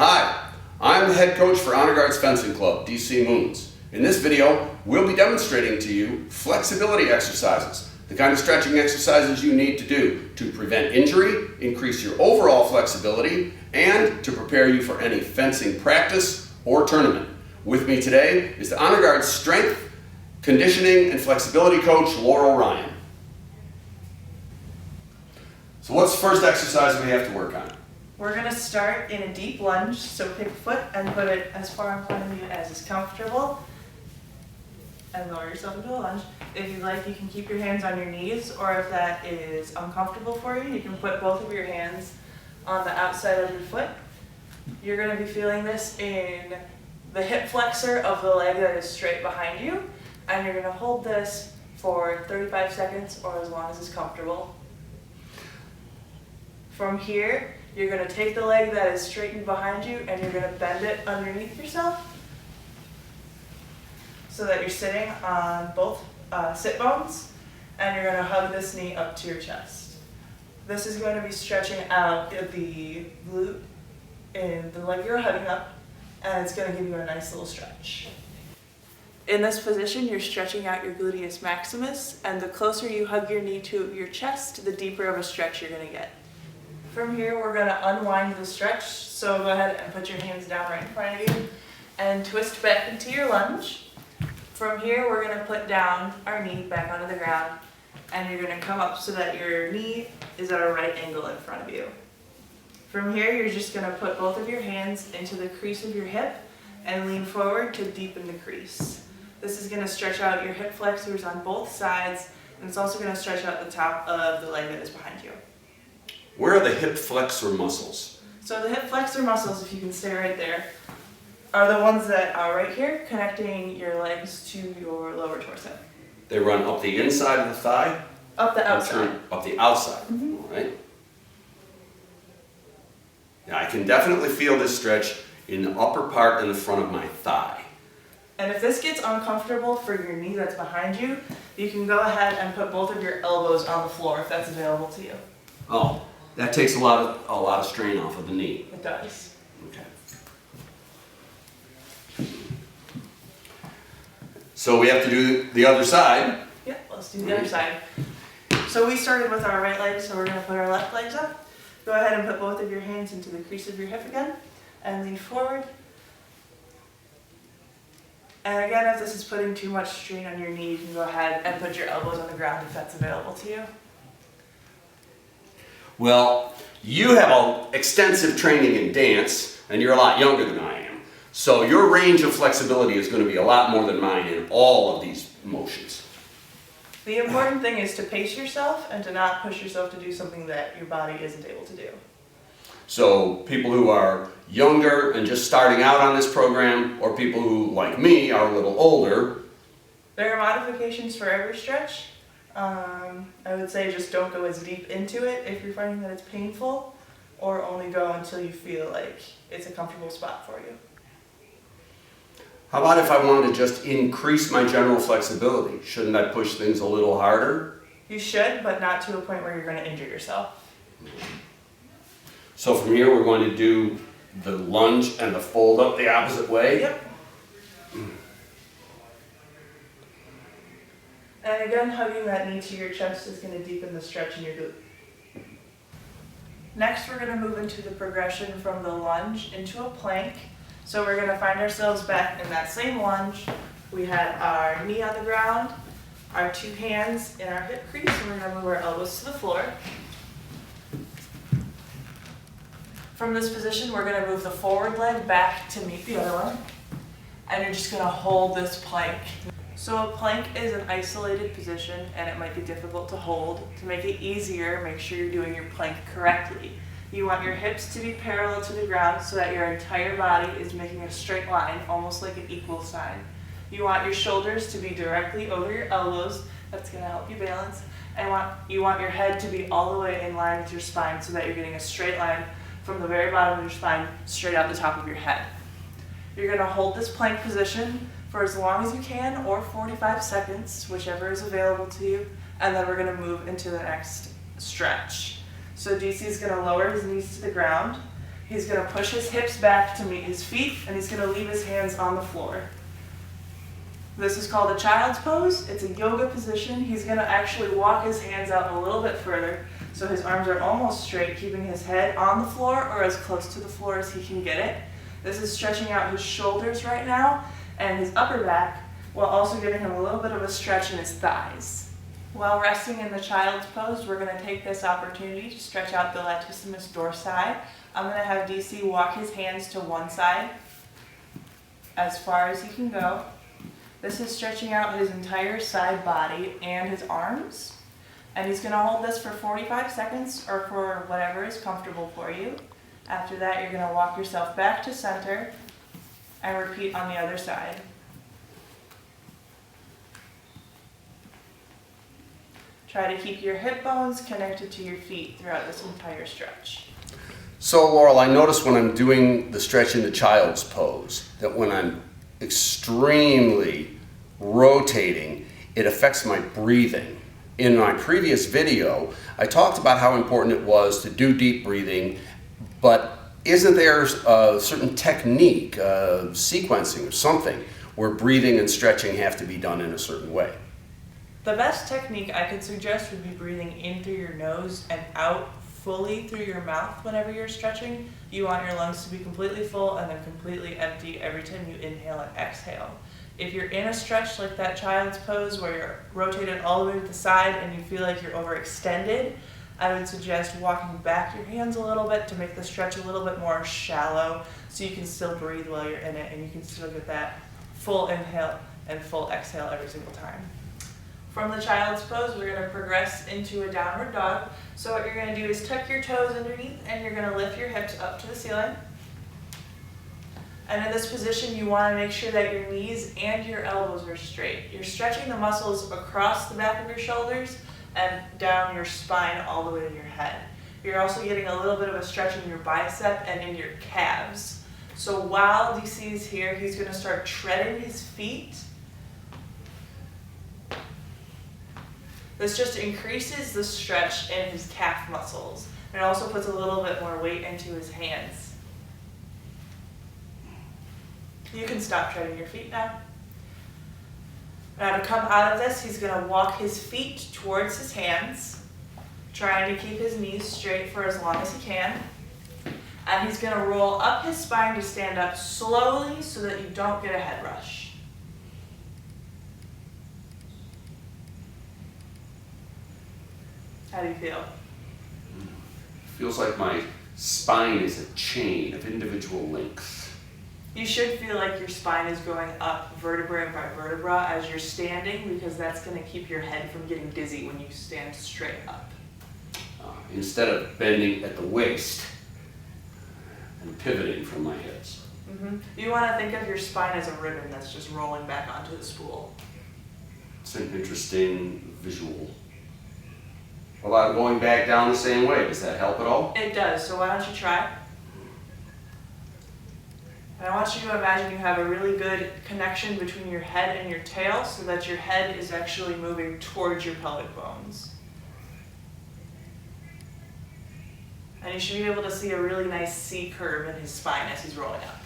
Hi, I'm the head coach for Honor Guards Fencing Club, DC Moons. In this video, we'll be demonstrating to you flexibility exercises, the kind of stretching exercises you need to do to prevent injury, increase your overall flexibility, and to prepare you for any fencing practice or tournament. With me today is the Honor Guards Strength, Conditioning, and Flexibility Coach, Laurel Ryan. So what's the first exercise we have to work on? We're going to start in a deep lunge, so pick a foot and put it as far in front of you as is comfortable, and lower yourself into a lunge. If you'd like, you can keep your hands on your knees, or if that is uncomfortable for you, you can put both of your hands on the outside of your foot. You're going to be feeling this in the hip flexor of the leg that is straight behind you, and you're going to hold this for 35 seconds or as long as is comfortable. From here, you're going to take the leg that is straightened behind you and you're going to bend it underneath yourself so that you're sitting on both sit bones, and you're going to hug this knee up to your chest. This is going to be stretching out the glute in the leg you're hugging up, and it's going to give you a nice little stretch. In this position, you're stretching out your gluteus maximus, and the closer you hug your knee to your chest, the deeper of a stretch you're going to get. From here, we're going to unwind the stretch, so go ahead and put your hands down right in front of you and twist back into your lunge. From here, we're going to put down our knee back onto the ground, and you're going to come up so that your knee is at a right angle in front of you. From here, you're just going to put both of your hands into the crease of your hip and lean forward to deepen the crease. This is going to stretch out your hip flexors on both sides, and it's also going to stretch out the top of the leg that is behind you. Where are the hip flexor muscles? So the hip flexor muscles, if you can stay right there, are the ones that are right here, connecting your legs to your lower torso. They run up the inside of the thigh? Up the outside. Up the outside, all right. Now I can definitely feel this stretch in the upper part and the front of my thigh. And if this gets uncomfortable for your knee that's behind you, you can go ahead and put both of your elbows on the floor if that's available to you. Oh, that takes a lot of strain off of the knee. It does. Okay. So we have to do the other side. Yeah, let's do the other side. So we started with our right leg, so we're going to put our left legs up. Go ahead and put both of your hands into the crease of your hip again and lean forward. And again, if this is putting too much strain on your knee, you can go ahead and put your elbows on the ground if that's available to you. Well, you have extensive training in dance, and you're a lot younger than I am. So your range of flexibility is going to be a lot more than mine in all of these motions. The important thing is to pace yourself and to not push yourself to do something that your body isn't able to do. So people who are younger and just starting out on this program, or people who, like me, are a little older. There are modifications for every stretch. I would say just don't go as deep into it if you're finding that it's painful, or only go until you feel like it's a comfortable spot for you. How about if I wanted to just increase my general flexibility? Shouldn't I push things a little harder? You should, but not to a point where you're going to injure yourself. So from here we're going to do the lunge and the fold up the opposite way? Yep. And again, hugging that knee to your chest is going to deepen the stretch in your glute. Next, we're going to move into the progression from the lunge into a plank. So we're going to find ourselves back in that same lunge. We have our knee on the ground, our two hands in our hip crease, and we're going to move our elbows to the floor. From this position, we're going to move the forward leg back to meet the other one. And you're just going to hold this plank. So a plank is an isolated position, and it might be difficult to hold. To make it easier, make sure you're doing your plank correctly. You want your hips to be parallel to the ground so that your entire body is making a straight line, almost like an equal sign. You want your shoulders to be directly over your elbows. That's going to help you balance. And you want your head to be all the way in line with your spine so that you're getting a straight line from the very bottom of your spine straight out the top of your head. You're going to hold this plank position for as long as you can, or 45 seconds, whichever is available to you, and then we're going to move into the next stretch. So DC is going to lower his knees to the ground. He's gonna push his hips back to meet his feet, and he's gonna leave his hands on the floor. This is called a child's pose. It's a yoga position. He's gonna actually walk his hands out a little bit further, so his arms are almost straight, keeping his head on the floor or as close to the floor as he can get it. This is stretching out his shoulders right now and his upper back, while also giving him a little bit of a stretch in his thighs. While resting in the child's pose, we're gonna take this opportunity to stretch out the latissimus dorsi. I'm gonna have DC walk his hands to one side as far as he can go. This is stretching out his entire side body and his arms. And he's gonna hold this for 45 seconds or for whatever is comfortable for you. After that, you're gonna walk yourself back to center and repeat on the other side. Try to keep your hip bones connected to your feet throughout this entire stretch. So Laurel, I notice when I'm doing the stretch in the child's pose that when I'm extremely rotating, it affects my breathing. In my previous video, I talked about how important it was to do deep breathing, but isn't there a certain technique, sequencing or something, where breathing and stretching have to be done in a certain way? The best technique I could suggest would be breathing in through your nose and out fully through your mouth whenever you're stretching. You want your lungs to be completely full and then completely empty every time you inhale and exhale. If you're in a stretch like that child's pose where you're rotated all the way to the side and you feel like you're overextended, I would suggest walking back your hands a little bit to make the stretch a little bit more shallow so you can still breathe while you're in it and you can still get that full inhale and full exhale every single time. From the child's pose, we're going to progress into a downward dog. So what you're going to do is tuck your toes underneath and you're going to lift your hips up to the ceiling. And in this position, you want to make sure that your knees and your elbows are straight. You're stretching the muscles across the back of your shoulders and down your spine all the way to your head. You're also getting a little bit of a stretch in your bicep and in your calves. So while DC is here, he's going to start treading his feet. This just increases the stretch in his calf muscles. And it also puts a little bit more weight into his hands. You can stop treading your feet now. Now to come out of this, he's going to walk his feet towards his hands, trying to keep his knees straight for as long as he can. And he's going to roll up his spine to stand up slowly so that you don't get a head rush. How do you feel? Feels like my spine is a chain of individual links. You should feel like your spine is going up vertebra by vertebra as you're standing, because that's going to keep your head from getting dizzy when you stand straight up. Instead of bending at the waist and pivoting from my hips. You want to think of your spine as a ribbon that's just rolling back onto the spool. It's an interesting visual. Well, I'm going back down the same way. Does that help at all? It does, so why don't you try? And I want you to imagine you have a really good connection between your head and your tail so that your head is actually moving towards your pelvic bones. And you should be able to see a really nice C curve in his spine as he's rolling up.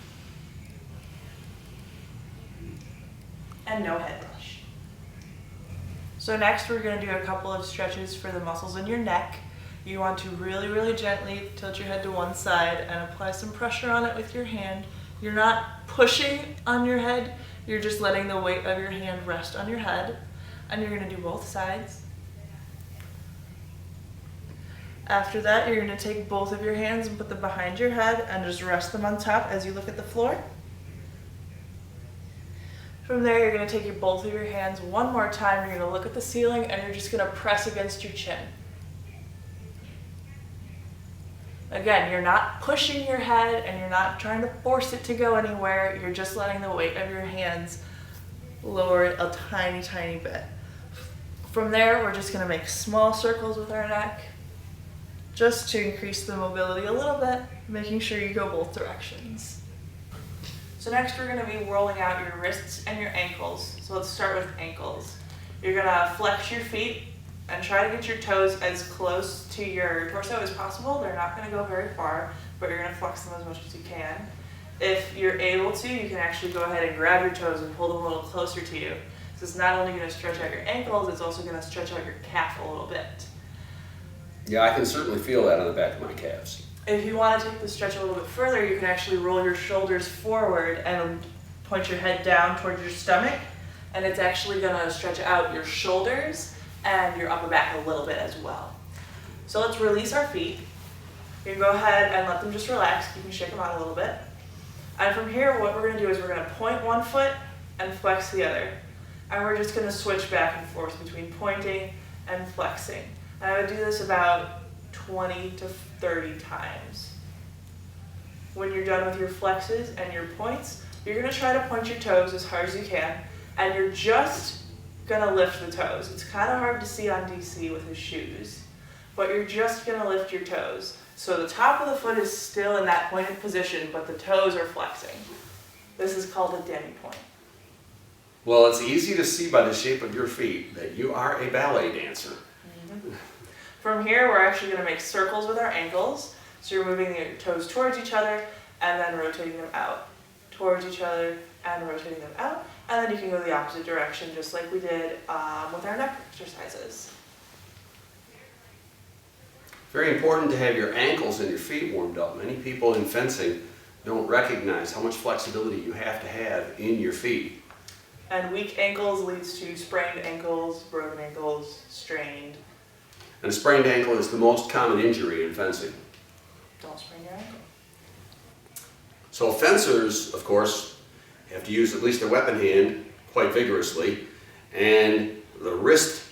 And no head rush. So next we're going to do a couple of stretches for the muscles in your neck. You want to really, really gently tilt your head to one side and apply some pressure on it with your hand. You're not pushing on your head, you're just letting the weight of your hand rest on your head. And you're going to do both sides. After that, you're going to take both of your hands and put them behind your head and just rest them on top as you look at the floor. From there, you're going to take both of your hands one more time. You're going to look at the ceiling and you're just going to press against your chin. Again, you're not pushing your head and you're not trying to force it to go anywhere. You're just letting the weight of your hands lower it a tiny, tiny bit. From there, we're just going to make small circles with our neck just to increase the mobility a little bit, making sure you go both directions. So next we're going to be rolling out your wrists and your ankles. So let's start with ankles. You're going to flex your feet And try to get your toes as close to your torso as possible. They're not going to go very far, but you're going to flex them as much as you can. If you're able to, you can actually go ahead and grab your toes and pull them a little closer to you. So it's not only going to stretch out your ankles, it's also going to stretch out your calf a little bit. Yeah, I can certainly feel that on the back of my calves. If you want to take the stretch a little bit further, you can actually roll your shoulders forward and point your head down towards your stomach, and it's actually going to stretch out your shoulders and your upper back a little bit as well. So let's release our feet. You can go ahead and let them just relax. You can shake them out a little bit. And from here, what we're going to do is we're going to point one foot and flex the other. And we're just going to switch back and forth between pointing and flexing. And I would do this about 20 to 30 times. When you're done with your flexes and your points, you're going to try to point your toes as hard as you can, and you're just going to lift the toes. It's kind of hard to see on DC with his shoes, but you're just going to lift your toes. So the top of the foot is still in that pointed position, but the toes are flexing. This is called a demi-point. Well, it's easy to see by the shape of your feet that you are a ballet dancer. Mm-hmm. From here, we're actually going to make circles with our ankles. So you're moving your toes towards each other and then rotating them out. Towards each other and rotating them out. And then you can go the opposite direction, just like we did with our neck exercises. Very important to have your ankles and your feet warmed up. Many people in fencing don't recognize how much flexibility you have to have in your feet. And weak ankles leads to sprained ankles, broken ankles, strained. And a sprained ankle is the most common injury in fencing. Don't sprain your ankle. So fencers, of course, have to use at least their weapon hand quite vigorously, and the wrist,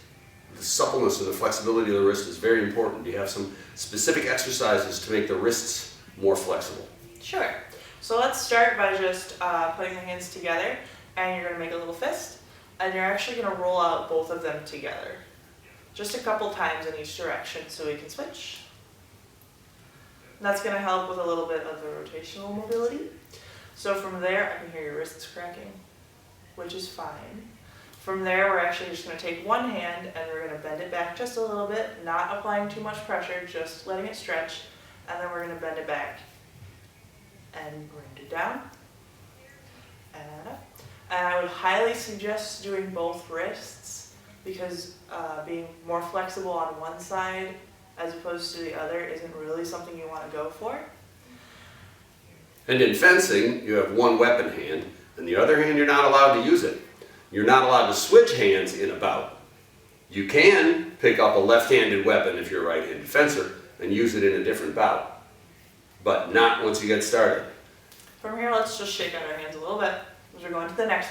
the suppleness and the flexibility of the wrist is very important. Do you have some specific exercises to make the wrists more flexible? Sure. So let's start by just putting the hands together, and you're going to make a little fist, and you're actually going to roll out both of them together. Just a couple times in each direction so we can switch. And that's going to help with a little bit of the rotational mobility. So from there, I can hear your wrists cracking, which is fine. From there, we're actually just going to take one hand and we're going to bend it back just a little bit, not applying too much pressure, just letting it stretch, and then we're going to bend it back. And we're going to do down, and up. And I would highly suggest doing both wrists, because being more flexible on one side as opposed to the other isn't really something you want to go for. And in fencing, you have one weapon hand, and the other hand you're not allowed to use it. You're not allowed to switch hands in a bout. You can pick up a left-handed weapon if you're a right-handed fencer and use it in a different bout, but not once you get started. From here, let's just shake out our hands a little bit as we're going to the next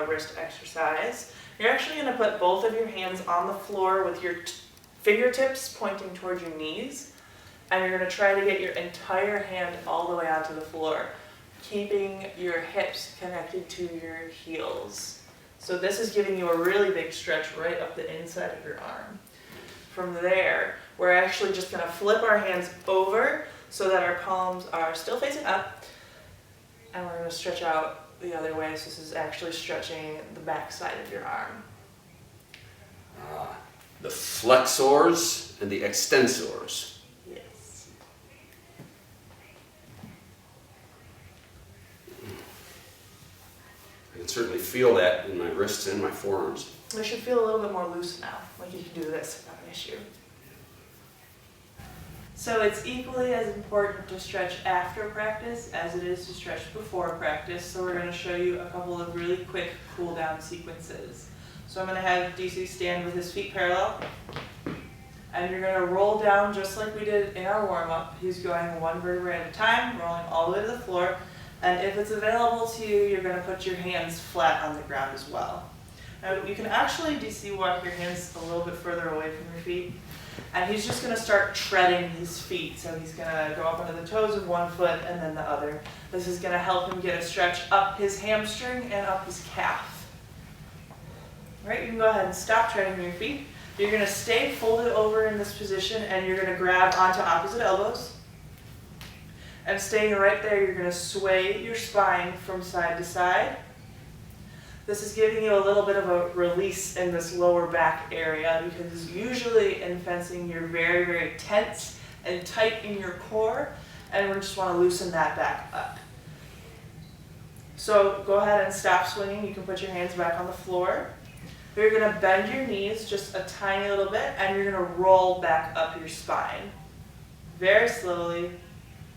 wrist exercise. You're actually going to put both of your hands on the floor with your fingertips pointing towards your knees, and you're going to try to get your entire hand all the way onto the floor, keeping your hips connected to your heels. So this is giving you a really big stretch right up the inside of your arm. From there, we're actually just going to flip our hands over so that our palms are still facing up, and we're going to stretch out the other way. So this is actually stretching the back side of your arm. The flexors and the extensors. Yes. I can certainly feel that in my wrists and my forearms. They should feel a little bit more loose now, like you can do this without an issue. So it's equally as important to stretch after practice as it is to stretch before practice. So we're going to show you a couple of really quick cool down sequences. So I'm going to have DC stand with his feet parallel, and you're going to roll down just like we did in our warm-up. He's going one vertebrae at a time, rolling all the way to the floor, and if it's available to you, you're going to put your hands flat on the ground as well. Now you can actually, DC, walk your hands a little bit further away from your feet, and he's just going to start treading his feet. So he's going to go up under the toes of one foot and then the other. This is going to help him get a stretch up his hamstring and up his calf. All right, you can go ahead and stop treading your feet. You're going to stay folded over in this position, and you're going to grab onto opposite elbows. And staying right there, you're going to sway your spine from side to side. This is giving you a little bit of a release in this lower back area, because usually in fencing you're very, very tense and tight in your core, and we just want to loosen that back up. So go ahead and stop swinging. You can put your hands back on the floor. You're going to bend your knees just a tiny little bit, and you're going to roll back up your spine. Very slowly.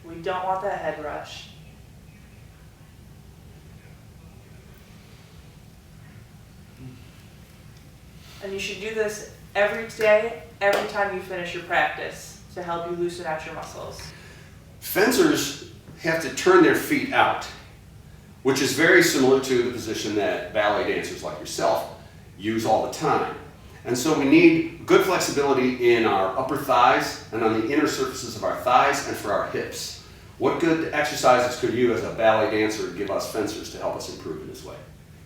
We don't want that head rush. And you should do this every day, every time you finish your practice, to help you loosen out your muscles. Fencers have to turn their feet out, which is very similar to the position that ballet dancers like yourself use all the time. And so we need good flexibility in our upper thighs and on the inner surfaces of our thighs and for our hips. What good exercises could you as a ballet dancer give us fencers to help us improve in this way?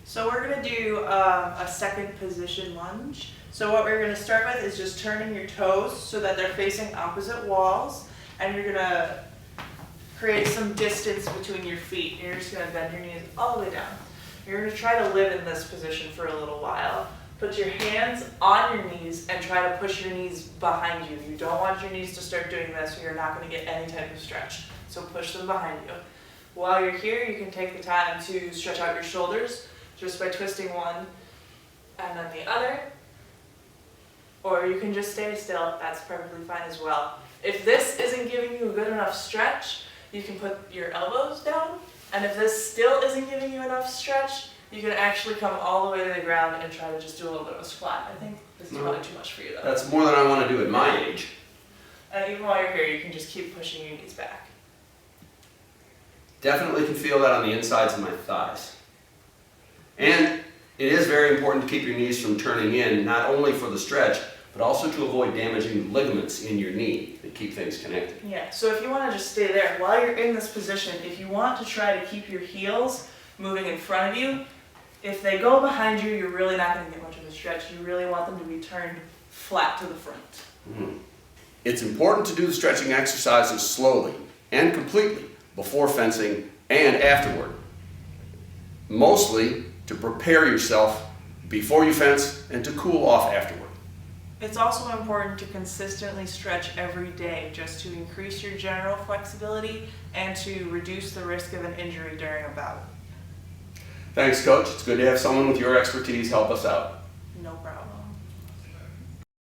So we're going to do a second position lunge. So what we're going to start with is just turning your toes so that they're facing opposite walls, and you're going to create some distance between your feet. And you're just going to bend your knees all the way down. You're going to try to live in this position for a little while. Put your hands on your knees and try to push your knees behind you. You don't want your knees to start doing this, or you're not going to get any type of stretch. So push them behind you. While you're here, you can take the time to stretch out your shoulders just by twisting one and then the other. Or you can just stay still. That's perfectly fine as well. If this isn't giving you a good enough stretch, you can put your elbows down. And if this still isn't giving you enough stretch, you can actually come all the way to the ground and try to just do a little bit of a squat. I think this is probably too much for you though. That's more than I want to do at my age. And even while you're here, you can just keep pushing your knees back. Definitely can feel that on the insides of my thighs. And it is very important to keep your knees from turning in, not only for the stretch, but also to avoid damaging ligaments in your knee that keep things connected. Yeah, so if you want to just stay there, while you're in this position, if you want to try to keep your heels moving in front of you, if they go behind you, you're really not going to get much of a stretch. You really want them to be turned flat to the front. Mm-hmm. It's important to do the stretching exercises slowly and completely before fencing and afterward. Mostly to prepare yourself before you fence and to cool off afterward. It's also important to consistently stretch every day just to increase your general flexibility and to reduce the risk of an injury during a bout. Thanks, Coach. It's good to have someone with your expertise help us out. No problem.